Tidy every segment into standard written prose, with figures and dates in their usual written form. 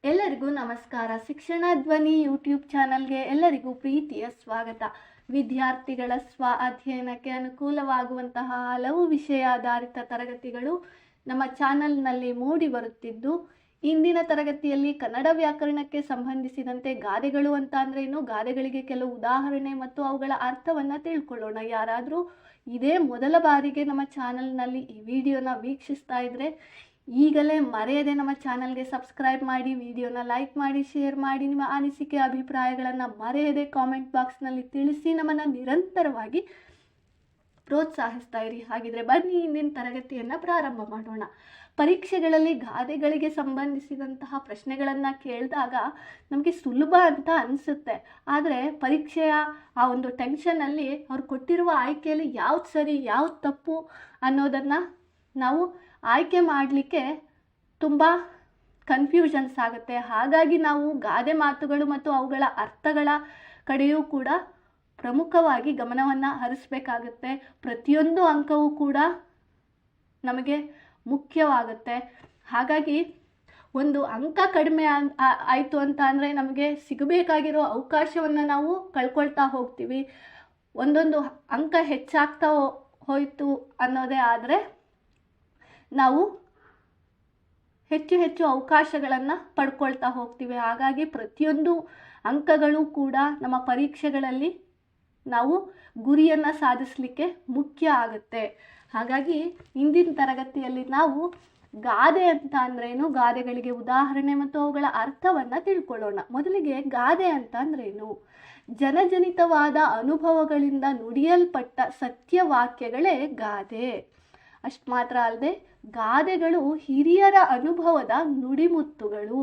ಎಲ್ಲರಿಗೂ ನಮಸ್ಕಾರ. ಶಿಕ್ಷಣ ಧ್ವನಿ ಯೂಟ್ಯೂಬ್ ಚಾನಲ್ಗೆ ಎಲ್ಲರಿಗೂ ಪ್ರೀತಿಯ ಸ್ವಾಗತ. ವಿದ್ಯಾರ್ಥಿಗಳ ಸ್ವ ಅಧ್ಯಯನಕ್ಕೆ ಅನುಕೂಲವಾಗುವಂತಹ ಹಲವು ವಿಷಯ ಆಧಾರಿತ ತರಗತಿಗಳು ನಮ್ಮ ಚಾನಲ್ನಲ್ಲಿ ಮೂಡಿ ಬರುತ್ತಿದ್ದು, ಇಂದಿನ ತರಗತಿಯಲ್ಲಿ ಕನ್ನಡ ವ್ಯಾಕರಣಕ್ಕೆ ಸಂಬಂಧಿಸಿದಂತೆ ಗಾದೆಗಳು ಅಂತ ಅಂದ್ರೇನು, ಗಾದೆಗಳಿಗೆ ಕೆಲವು ಉದಾಹರಣೆ ಮತ್ತು ಅವುಗಳ ಅರ್ಥವನ್ನು ತಿಳ್ಕೊಳ್ಳೋಣ. ಯಾರಾದರೂ ಇದೇ ಮೊದಲ ಬಾರಿಗೆ ನಮ್ಮ ಚಾನಲ್ನಲ್ಲಿ ಈ ವಿಡಿಯೋನ ವೀಕ್ಷಿಸ್ತಾ ಇದ್ರೆ ಈಗಲೇ ಮರೆಯದೆ ನಮ್ಮ ಚಾನಲ್ಗೆ ಸಬ್ಸ್ಕ್ರೈಬ್ ಮಾಡಿ, ವಿಡಿಯೋನ ಲೈಕ್ ಮಾಡಿ, ಶೇರ್ ಮಾಡಿ. ನಿಮ್ಮ ಅನಿಸಿಕೆ ಅಭಿಪ್ರಾಯಗಳನ್ನು ಮರೆಯದೆ ಕಾಮೆಂಟ್ ಬಾಕ್ಸ್ನಲ್ಲಿ ತಿಳಿಸಿ ನಮ್ಮನ್ನು ನಿರಂತರವಾಗಿ ಪ್ರೋತ್ಸಾಹಿಸ್ತಾ ಇರಿ. ಹಾಗಿದ್ರೆ ಬನ್ನಿ ಇಂದಿನ ತರಗತಿಯನ್ನು ಪ್ರಾರಂಭ ಮಾಡೋಣ. ಪರೀಕ್ಷೆಗಳಲ್ಲಿ ಗಾದೆಗಳಿಗೆ ಸಂಬಂಧಿಸಿದಂತಹ ಪ್ರಶ್ನೆಗಳನ್ನು ಕೇಳಿದಾಗ ನಮಗೆ ಸುಲಭ ಅಂತ ಅನಿಸುತ್ತೆ. ಆದರೆ ಪರೀಕ್ಷೆಯ ಆ ಒಂದು ಟೆನ್ಷನಲ್ಲಿ ಅವ್ರು ಕೊಟ್ಟಿರುವ ಆಯ್ಕೆಯಲ್ಲಿ ಯಾವ್ದು ಸರಿ ಯಾವ್ದು ತಪ್ಪು ಅನ್ನೋದನ್ನು ನಾವು ಆಯ್ಕೆ ಮಾಡಲಿಕ್ಕೆ ತುಂಬ ಕನ್ಫ್ಯೂಷನ್ಸ್ ಆಗುತ್ತೆ. ಹಾಗಾಗಿ ನಾವು ಗಾದೆ ಮಾತುಗಳು ಮತ್ತು ಅವುಗಳ ಅರ್ಥಗಳ ಕಡೆಯೂ ಕೂಡ ಪ್ರಮುಖವಾಗಿ ಗಮನವನ್ನು ಹರಿಸಬೇಕಾಗುತ್ತೆ. ಪ್ರತಿಯೊಂದು ಅಂಕವೂ ಕೂಡ ನಮಗೆ ಮುಖ್ಯವಾಗುತ್ತೆ. ಹಾಗಾಗಿ ಒಂದು ಅಂಕ ಕಡಿಮೆ ಆಯಿತು ಅಂತ ಅಂದರೆ ನಮಗೆ ಸಿಗಬೇಕಾಗಿರೋ ಅವಕಾಶವನ್ನು ನಾವು ಕಳ್ಕೊಳ್ತಾ ಹೋಗ್ತೀವಿ. ಒಂದೊಂದು ಅಂಕ ಹೆಚ್ಚಾಗ್ತಾ ಹೋಯಿತು ಅನ್ನೋದೇ ಆದರೆ ನಾವು ಹೆಚ್ಚು ಹೆಚ್ಚು ಅವಕಾಶಗಳನ್ನು ಪಡ್ಕೊಳ್ತಾ ಹೋಗ್ತೀವಿ. ಹಾಗಾಗಿ ಪ್ರತಿಯೊಂದು ಅಂಕಗಳು ಕೂಡ ನಮ್ಮ ಪರೀಕ್ಷೆಗಳಲ್ಲಿ ನಾವು ಗುರಿಯನ್ನು ಸಾಧಿಸಲಿಕ್ಕೆ ಮುಖ್ಯ ಆಗುತ್ತೆ. ಹಾಗಾಗಿ ಇಂದಿನ ತರಗತಿಯಲ್ಲಿ ನಾವು ಗಾದೆ ಅಂತ ಅಂದ್ರೇನು, ಗಾದೆಗಳಿಗೆ ಉದಾಹರಣೆ ಮತ್ತು ಅವುಗಳ ಅರ್ಥವನ್ನು ತಿಳ್ಕೊಳ್ಳೋಣ. ಮೊದಲಿಗೆ ಗಾದೆ ಅಂತ ಅಂದ್ರೇನು? ಜನಜನಿತವಾದ ಅನುಭವಗಳಿಂದ ನುಡಿಯಲ್ಪಟ್ಟ ಸತ್ಯವಾಕ್ಯಗಳೇ ಗಾದೆ. ಅಷ್ಟು ಮಾತ್ರ ಅಲ್ಲದೆ ಗಾದೆಗಳು ಹಿರಿಯರ ಅನುಭವದ ನುಡಿಮುತ್ತುಗಳು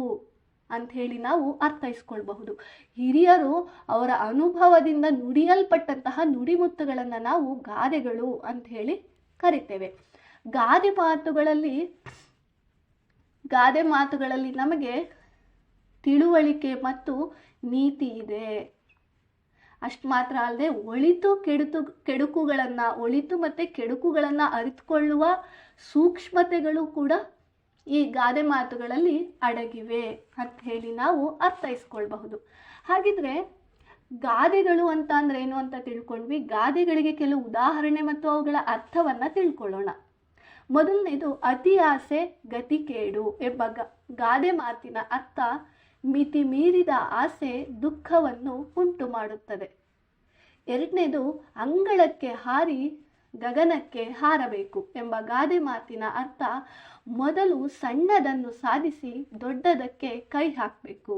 ಅಂಥೇಳಿ ನಾವು ಅರ್ಥೈಸ್ಕೊಳ್ಬಹುದು. ಹಿರಿಯರು ಅವರ ಅನುಭವದಿಂದ ನುಡಿಯಲ್ಪಟ್ಟಂತಹ ನುಡಿಮುತ್ತುಗಳನ್ನು ನಾವು ಗಾದೆಗಳು ಅಂಥೇಳಿ ಕರಿತೇವೆ. ಗಾದೆ ಮಾತುಗಳಲ್ಲಿ ನಮಗೆ ತಿಳುವಳಿಕೆ ಮತ್ತು ನೀತಿ ಇದೆ. ಅಷ್ಟು ಮಾತ್ರ ಅಲ್ಲದೆ ಒಳಿತು ಮತ್ತು ಕೆಡುಕುಗಳನ್ನು ಅರಿತುಕೊಳ್ಳುವ ಸೂಕ್ಷ್ಮತೆಗಳು ಕೂಡ ಈ ಗಾದೆ ಮಾತುಗಳಲ್ಲಿ ಅಡಗಿವೆ ಅಂತ ಹೇಳಿ ನಾವು ಅರ್ಥೈಸ್ಕೊಳ್ಬಹುದು. ಹಾಗಿದ್ರೆ ಗಾದೆಗಳು ಅಂತ ಅಂದ್ರೆ ಏನು ಅಂತ ತಿಳ್ಕೊಂಡ್ವಿ. ಗಾದೆಗಳಿಗೆ ಕೆಲವು ಉದಾಹರಣೆ ಮತ್ತು ಅವುಗಳ ಅರ್ಥವನ್ನು ತಿಳ್ಕೊಳ್ಳೋಣ. ಮೊದಲನೇದು ಅತಿ ಆಸೆ ಗತಿ ಕೇಡು ಎಂಬ ಗಾದೆ ಮಾತಿನ ಅರ್ಥ ಮಿತಿ ಮೀರಿದ ಆಸೆ ದುಃಖವನ್ನು ಉಂಟು ಮಾಡುತ್ತದೆ. ಎರಡನೇದು ಅಂಗಳಕ್ಕೆ ಹಾರಿ ಗಗನಕ್ಕೆ ಹಾರಬೇಕು ಎಂಬ ಗಾದೆ ಮಾತಿನ ಅರ್ಥ ಮೊದಲು ಸಣ್ಣದನ್ನು ಸಾಧಿಸಿ ದೊಡ್ಡದಕ್ಕೆ ಕೈ ಹಾಕಬೇಕು.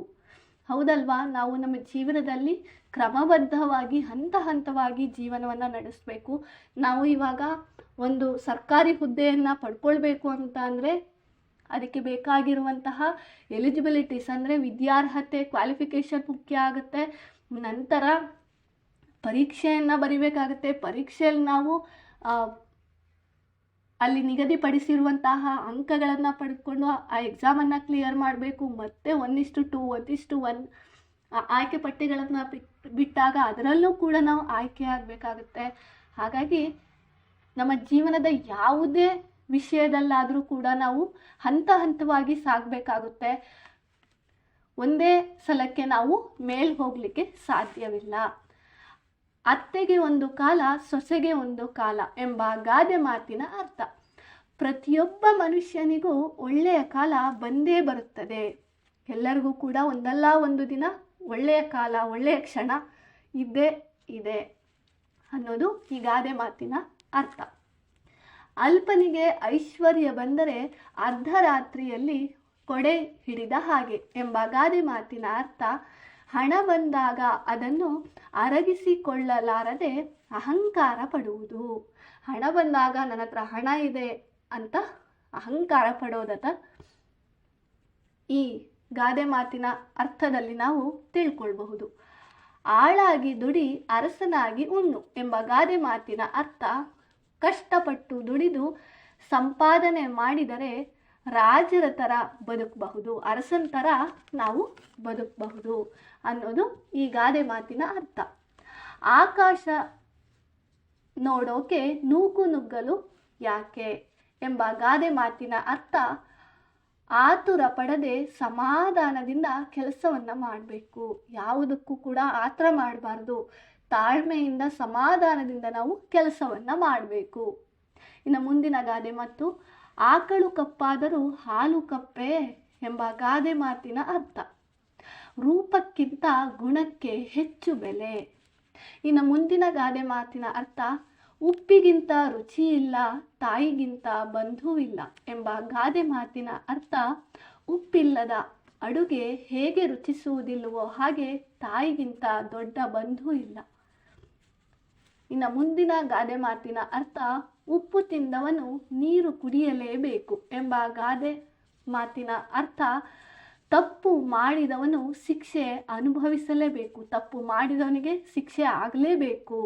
ಹೌದಲ್ವಾ? ನಾವು ನಮ್ಮ ಜೀವನದಲ್ಲಿ ಕ್ರಮಬದ್ಧವಾಗಿ ಹಂತ ಹಂತವಾಗಿ ಜೀವನವನ್ನು ನಡೆಸಬೇಕು. ನಾವು ಇವಾಗ ಒಂದು ಸರ್ಕಾರಿ ಹುದ್ದೆಯನ್ನು ಪಡ್ಕೊಳ್ಬೇಕು ಅಂತ ಅಂದರೆ ಅದಕ್ಕೆ ಬೇಕಾಗಿರುವಂತಹ ಎಲಿಜಿಬಿಲಿಟೀಸ್ ಅಂದರೆ ವಿದ್ಯಾರ್ಹತೆ, ಕ್ವಾಲಿಫಿಕೇಷನ್ ಮುಖ್ಯ ಆಗುತ್ತೆ. ನಂತರ ಪರೀಕ್ಷೆಯನ್ನು ಬರಿಬೇಕಾಗುತ್ತೆ. ಪರೀಕ್ಷೆಯಲ್ಲಿ ನಾವು ಅಲ್ಲಿ ನಿಗದಿಪಡಿಸಿರುವಂತಹ ಅಂಕಗಳನ್ನು ಪಡೆದುಕೊಂಡು ಆ ಎಕ್ಸಾಮನ್ನು ಕ್ಲಿಯರ್ ಮಾಡಬೇಕು. ಮತ್ತು 1:2, 1:1 ಆಯ್ಕೆ ಪಟ್ಟಿಗಳನ್ನು ಬಿಟ್ಟಾಗ ಅದರಲ್ಲೂ ಕೂಡ ನಾವು ಆಯ್ಕೆ ಆಗಬೇಕಾಗುತ್ತೆ. ಹಾಗಾಗಿ ನಮ್ಮ ಜೀವನದ ಯಾವುದೇ ವಿಷಯದಲ್ಲಾದರೂ ಕೂಡ ನಾವು ಹಂತ ಹಂತವಾಗಿ ಸಾಗಬೇಕಾಗುತ್ತೆ. ಒಂದೇ ಸಲಕ್ಕೆ ನಾವು ಮೇಲ್ ಹೋಗಲಿಕ್ಕೆ ಸಾಧ್ಯವಿಲ್ಲ. ಅತ್ತೆಗೆ ಒಂದು ಕಾಲ, ಸೊಸೆಗೆ ಒಂದು ಕಾಲ ಎಂಬ ಗಾದೆ ಮಾತಿನ ಅರ್ಥ ಪ್ರತಿಯೊಬ್ಬ ಮನುಷ್ಯನಿಗೂ ಒಳ್ಳೆಯ ಕಾಲ ಬಂದೇ ಬರುತ್ತದೆ. ಎಲ್ಲರಿಗೂ ಕೂಡ ಒಂದಲ್ಲ ಒಂದು ದಿನ ಒಳ್ಳೆಯ ಕಾಲ, ಒಳ್ಳೆಯ ಕ್ಷಣ ಇದ್ದೇ ಇದೆ ಅನ್ನೋದು ಈ ಗಾದೆ ಮಾತಿನ ಅರ್ಥ. ಅಲ್ಪನಿಗೆ ಐಶ್ವರ್ಯ ಬಂದರೆ ಅರ್ಧರಾತ್ರಿಯಲ್ಲಿ ಕೊಡೆ ಹಿಡಿದ ಹಾಗೆ ಎಂಬ ಗಾದೆ ಮಾತಿನ ಅರ್ಥ ಹಣ ಬಂದಾಗ ಅದನ್ನು ಅರಗಿಸಿಕೊಳ್ಳಲಾರದೆ ಅಹಂಕಾರ ಪಡುವುದು. ಹಣ ಬಂದಾಗ ನನ್ನ ಹತ್ರ ಹಣ ಇದೆ ಅಂತ ಅಹಂಕಾರ ಪಡೋದತ್ತ ಈ ಗಾದೆ ಮಾತಿನ ಅರ್ಥದಲ್ಲಿ ನಾವು ತಿಳ್ಕೊಳ್ಬಹುದು. ಆಳಾಗಿ ದುಡಿ ಅರಸನಾಗಿ ಉಣ್ಣು ಎಂಬ ಗಾದೆ ಮಾತಿನ ಅರ್ಥ ಕಷ್ಟಪಟ್ಟು ದುಡಿದು ಸಂಪಾದನೆ ಮಾಡಿದರೆ ರಾಜರ ಥರ ಬದುಕಬಹುದು, ಅರಸನ ಥರ ನಾವು ಬದುಕಬಹುದು ಅನ್ನೋದು ಈ ಗಾದೆ ಮಾತಿನ ಅರ್ಥ. ಆಕಾಶ ನೋಡೋಕೆ ನೂಕು ನುಗ್ಗಲು ಯಾಕೆ ಎಂಬ ಗಾದೆ ಮಾತಿನ ಅರ್ಥ ಆತುರ ಪಡದೆ ಸಮಾಧಾನದಿಂದ ಕೆಲಸವನ್ನು ಮಾಡಬೇಕು. ಯಾವುದಕ್ಕೂ ಕೂಡ ಆತರ ಮಾಡಬಾರ್ದು. ತಾಳ್ಮೆಯಿಂದ ಸಮಾಧಾನದಿಂದ ನಾವು ಕೆಲಸವನ್ನು ಮಾಡಬೇಕು. ಇನ್ನು ಮುಂದಿನ ಗಾದೆ ಮಾತು, ಆಕಳು ಕಪ್ಪಾದರೂ ಹಾಲು ಕಪ್ಪೆ ಎಂಬ ಗಾದೆ ಮಾತಿನ ಅರ್ಥ. ರೂಪಕ್ಕಿಂತ ಗುಣಕ್ಕೆ ಹೆಚ್ಚು ಬೆಲೆ. ಇನ್ನು ಮುಂದಿನ ಗಾದೆ ಮಾತಿನ ಅರ್ಥ, ಉಪ್ಪಿಗಿಂತ ರುಚಿ ಇಲ್ಲ, ತಾಯಿಗಿಂತ ಬಂಧುವಿಲ್ಲ ಎಂಬ ಗಾದೆ ಮಾತಿನ ಅರ್ಥ, ಉಪ್ಪಿಲ್ಲದ ಅಡುಗೆ ಹೇಗೆ ರುಚಿಸುವುದಿಲ್ಲವೋ ಹಾಗೆ ತಾಯಿಗಿಂತ ದೊಡ್ಡ ಬಂಧು ಇಲ್ಲ. ಇನ್ನು ಮುಂದಿನ ಗಾದೆ ಮಾತಿನ ಅರ್ಥ, ಉಪ್ಪು ತಿಂದವನು ನೀರು ಕುಡಿಯಲೇಬೇಕು ಎಂಬ ಗಾದೆ ಮಾತಿನ ಅರ್ಥ, ತಪ್ಪು ಮಾಡಿದವನು ಶಿಕ್ಷೆ ಅನುಭವಿಸಲೇಬೇಕು, ತಪ್ಪು ಮಾಡಿದವನಿಗೆ ಶಿಕ್ಷೆ ಆಗಲೇಬೇಕು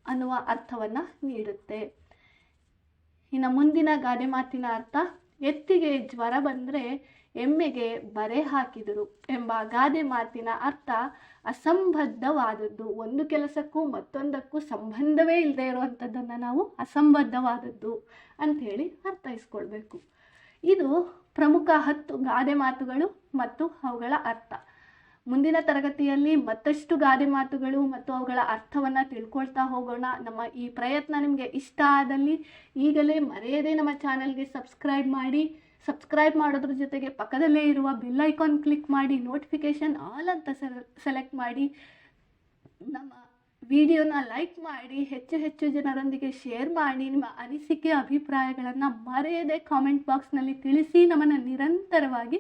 ಅನ್ನುವ ಅರ್ಥವನ್ನು ನೀಡುತ್ತೆ. ಇನ್ನು ಮುಂದಿನ ಗಾದೆ ಮಾತಿನ ಅರ್ಥ, ಎತ್ತಿಗೆ ಜ್ವರ ಬಂದರೆ ಎಮ್ಮೆಗೆ ಬರೆ ಹಾಕಿದರು ಎಂಬ ಗಾದೆ ಮಾತಿನ ಅರ್ಥ, ಅಸಂಬದ್ಧವಾದದ್ದು. ಒಂದು ಕೆಲಸಕ್ಕೂ ಮತ್ತೊಂದಕ್ಕೂ ಸಂಬಂಧವೇ ಇಲ್ಲದೆ ಇರುವಂಥದ್ದನ್ನು ನಾವು ಅಸಂಬದ್ಧವಾದದ್ದು ಅಂಥೇಳಿ ಅರ್ಥೈಸ್ಕೊಳ್ಬೇಕು. ಇದು ಪ್ರಮುಖ 10 ಗಾದೆ ಮಾತುಗಳು ಮತ್ತು ಅವುಗಳ ಅರ್ಥ. ಮುಂದಿನ ತರಗತಿಯಲ್ಲಿ ಮತ್ತಷ್ಟು ಗಾದೆ ಮಾತುಗಳು ಮತ್ತು ಅವುಗಳ ಅರ್ಥವನ್ನು ತಿಳ್ಕೊಳ್ತಾ ಹೋಗೋಣ. ನಮ್ಮ ಈ ಪ್ರಯತ್ನ ನಿಮಗೆ ಇಷ್ಟ ಆದಲ್ಲಿ ಈಗಲೇ ಮರೆಯದೇ ನಮ್ಮ ಚಾನಲ್ಗೆ ಸಬ್ಸ್ಕ್ರೈಬ್ ಮಾಡಿ. ಸಬ್ಸ್ಕ್ರೈಬ್ ಮಾಡೋದ್ರ ಜೊತೆಗೆ ಪಕ್ಕದಲ್ಲೇ ಇರುವ ಬೆಲ್ ಐಕಾನ್ ಕ್ಲಿಕ್ ಮಾಡಿ, ನೋಟಿಫಿಕೇಷನ್ ಆಲ್ ಅಂತ ಸೆಲೆಕ್ಟ್ ಮಾಡಿ, ನಮ್ಮ ವಿಡಿಯೋನ ಲೈಕ್ ಮಾಡಿ, ಹೆಚ್ಚು ಜನರೊಂದಿಗೆ ಶೇರ್ ಮಾಡಿ. ನಿಮ್ಮ ಅನಿಸಿಕೆ ಅಭಿಪ್ರಾಯಗಳನ್ನು ಮರೆಯದೆ ಕಾಮೆಂಟ್ ಬಾಕ್ಸ್ನಲ್ಲಿ ತಿಳಿಸಿ. ನಮ್ಮನ್ನು ನಿರಂತರವಾಗಿ